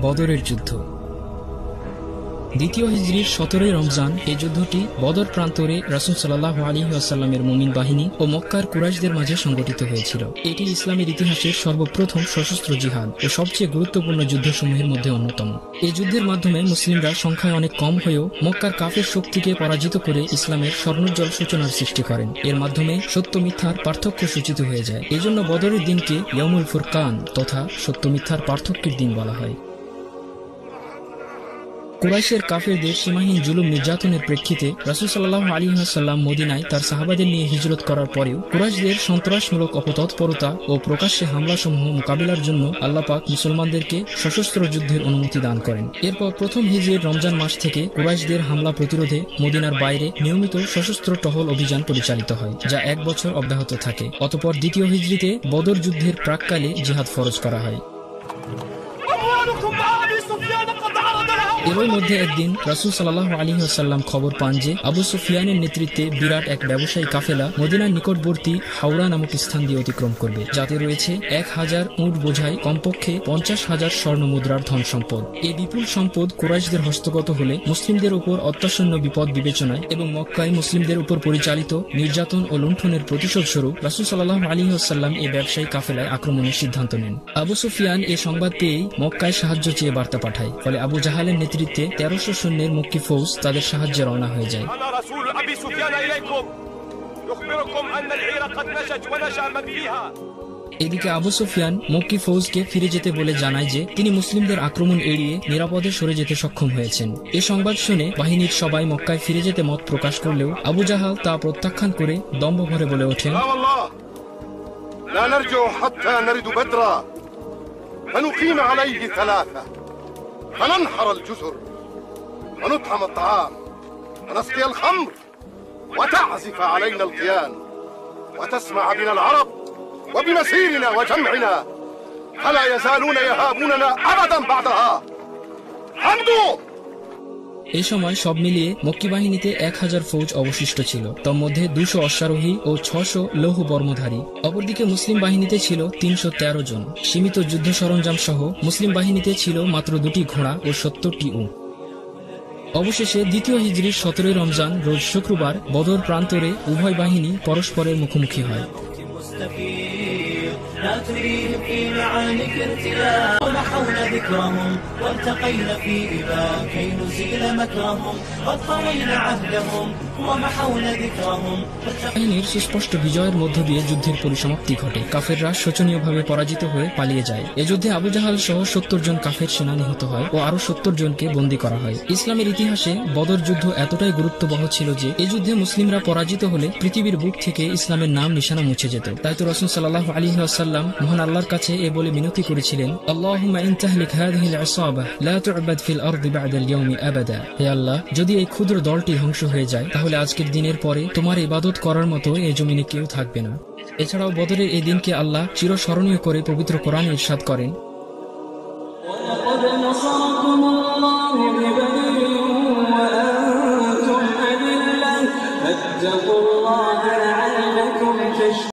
বদরের যুদ্ধ। দ্বিতীয় হিজরির 17 রমজান এই যুদ্ধটি বদর প্রান্তরে রাসূল সাল্লাল্লাহু আলাইহি ওয়াসাল্লামের মুমিন বাহিনী ও মক্কার কুরাইশদের মাঝে সংগঠিত হয়েছিল। এটি ইসলামের ইতিহাসের সর্বপ্রথম সশস্ত্র জিহাদ ও সবচেয়ে গুরুত্বপূর্ণ যুদ্ধসমূহের মধ্যে অন্যতম। এই যুদ্ধের মাধ্যমে মুসলিমরা সংখ্যায় অনেক কম হয়েও মক্কার কাফের শক্তিকে পরাজিত করে ইসলামের স্বর্ণোজ্জ্বল সূচনার সৃষ্টি করেন। এর মাধ্যমে সত্য মিথ্যার পার্থক্য সূচিত হয়ে যায়। এজন্য বদরের দিনকে ইয়াউমুল ফুরকান তথা সত্য মিথ্যার পার্থক্যের দিন বলা হয়। কুরাইশের কাফেরদের সীমাহীন জুলুম নির্যাতনের প্রেক্ষিতে রাসূল সাল্লাল্লাহু আলাইহি ওয়াসাল্লাম মদিনায় তার সাহাবাদের নিয়ে হিজরত করার পরেও কুরাইশদের সন্ত্রাসমূলক অপতৎপরতা ও প্রকাশ্যে হামলাসমূহ মোকাবিলার জন্য আল্লাহ পাক মুসলমানদেরকে সশস্ত্র যুদ্ধের অনুমতি দান করেন। এরপর প্রথম হিজরির রমজান মাস থেকে কুরাইশদের হামলা প্রতিরোধে মদিনার বাইরে নিয়মিত সশস্ত্র টহল অভিযান পরিচালিত হয়, যা 1 বছর অব্যাহত থাকে। অতঃপর দ্বিতীয় হিজরিতে বদর যুদ্ধের প্রাক্কালে জিহাদ ফরজ করা হয়। এরই মধ্যে একদিন রাসূল সাল্লাল্লাহু আলাইহি ওয়াসাল্লাম খবর পান যে আবু সুফিয়ানের নেতৃত্বে বিরাট এক ব্যবসায়ী কাফেলা মদিনার নিকটবর্তী হাওড়া নামক স্থান দিয়ে অতিক্রম করবে, যাতে রয়েছে 1000 উট বোঝাই কমপক্ষে 50,000 স্বর্ণ মুদ্রার ধন সম্পদ। এই বিপুল সম্পদ কুরাইশদের হস্তগত হলে মুসলিমদের উপর অত্যাসন্ন বিপদ বিবেচনায় এবং মক্কায় মুসলিমদের উপর পরিচালিত নির্যাতন ও লুণ্ঠনের প্রতিশোধ স্বরূপ রাসূল সাল্লাল্লাহু আলাইহি ওয়াসাল্লাম এই ব্যবসায়ী কাফেলায় আক্রমণের সিদ্ধান্ত নেন। আবু সুফিয়ান এই সংবাদ পেয়েই মক্কায় সাহায্য চেয়ে বার্তা পাঠায়। ফলে আবু জাহালের নেতৃত্বে 1300 সৈন্যের মক্কি ফৌজ তাদের সাহায্যে রওনা হয়ে যায়। এদিকে আবু সুফিয়ান মক্কি ফৌজকে ফিরে যেতে বলে জানায় যে তিনি মুসলিমদের আক্রমণ এড়িয়ে নিরাপদে সরে যেতে সক্ষম হয়েছেন। এ সংবাদ শুনে বাহিনীর সবাই মক্কায় ফিরে যেতে মত প্রকাশ করলেও আবু জাহাল তা প্রত্যাখ্যান করে দম্ভ ভরে বলে ওঠেন, فننحر الجزر ونطعم الطعام ونسقي الخمر وتعزف علينا القيان وتسمع بنا العرب وبمسيرنا وجمعنا فلا يزالون يهابوننا أبدا بعدها. حمدوا. এই সময় সব মিলিয়ে মক্কি বাহিনীতে 1000 ফৌজ অবশিষ্ট ছিল, তার মধ্যে 200 অশ্বারোহী ও 600 লৌহ বর্মধারী। অপরদিকে মুসলিম বাহিনীতে ছিল 313 জন। সীমিত যুদ্ধ সরঞ্জাম সহ মুসলিম বাহিনীতে ছিল মাত্র 2টি ঘোড়া ও 70টি উট। অবশেষে দ্বিতীয় হিজরির 17 রমজান রোজ শুক্রবার বদর প্রান্তরে উভয় বাহিনী পরস্পরের মুখোমুখি হয়। لا تريهم في معانك ارتياح ومحونا ذكرهم والتقينا في إبا كي نزيل مكرهم وطوينا عهدهم ومحونا ذكرهم. বাহিনীর সুস্পষ্ট বিজয়ের মধ্য দিয়ে যুদ্ধের পরিসমাপ্তি ঘটে। কাফেররা শোচনীয়ভাবে পরাজিত হয়ে পালিয়ে যায়। এ যুদ্ধে আবু জাহাল সহ 70 জন কাফের সেনা নিহত হয় ও আরো 70 জনকে বন্দী করা হয়। ইসলামের ইতিহাসে বদর যুদ্ধ এতটাই গুরুত্ববহ ছিল যে এই যুদ্ধে মুসলিমরা পরাজিত হলে পৃথিবীর বুক থেকে ইসলামের নাম নিশানা মুছে যেত। তাই তো রাসূল সাল্লাল্লাহু আলাইহি ওয়াসাল্লাম মহান আল্লাহর কাছে এ বলে মিনতি করেছিলেন, আল্লাহুম্মা ইন তাহলিক হাযিহিল ইসাবা লা তু'বাদ ফিল আরদি বা'দা আল-ইয়াওমি আবাদা। হে আল্লাহ, যদি এই ক্ষুদ্র দলটি ধ্বংস হয়ে যায় তাহলে আজকের দিনের পরে তোমার ইবাদত করার মতো এই জমিনে কেউ থাকবে না। এছাড়াও বদরের এই দিনকে আল্লাহ চিরস্মরণীয় করে পবিত্র কোরআনে ইরশাদ করেন, ওয়ালাকাদ নাসারাকুমুল্লাহু বিবদরিন ওয়া আনতুম আযিল্লাহ ফাত্তাকু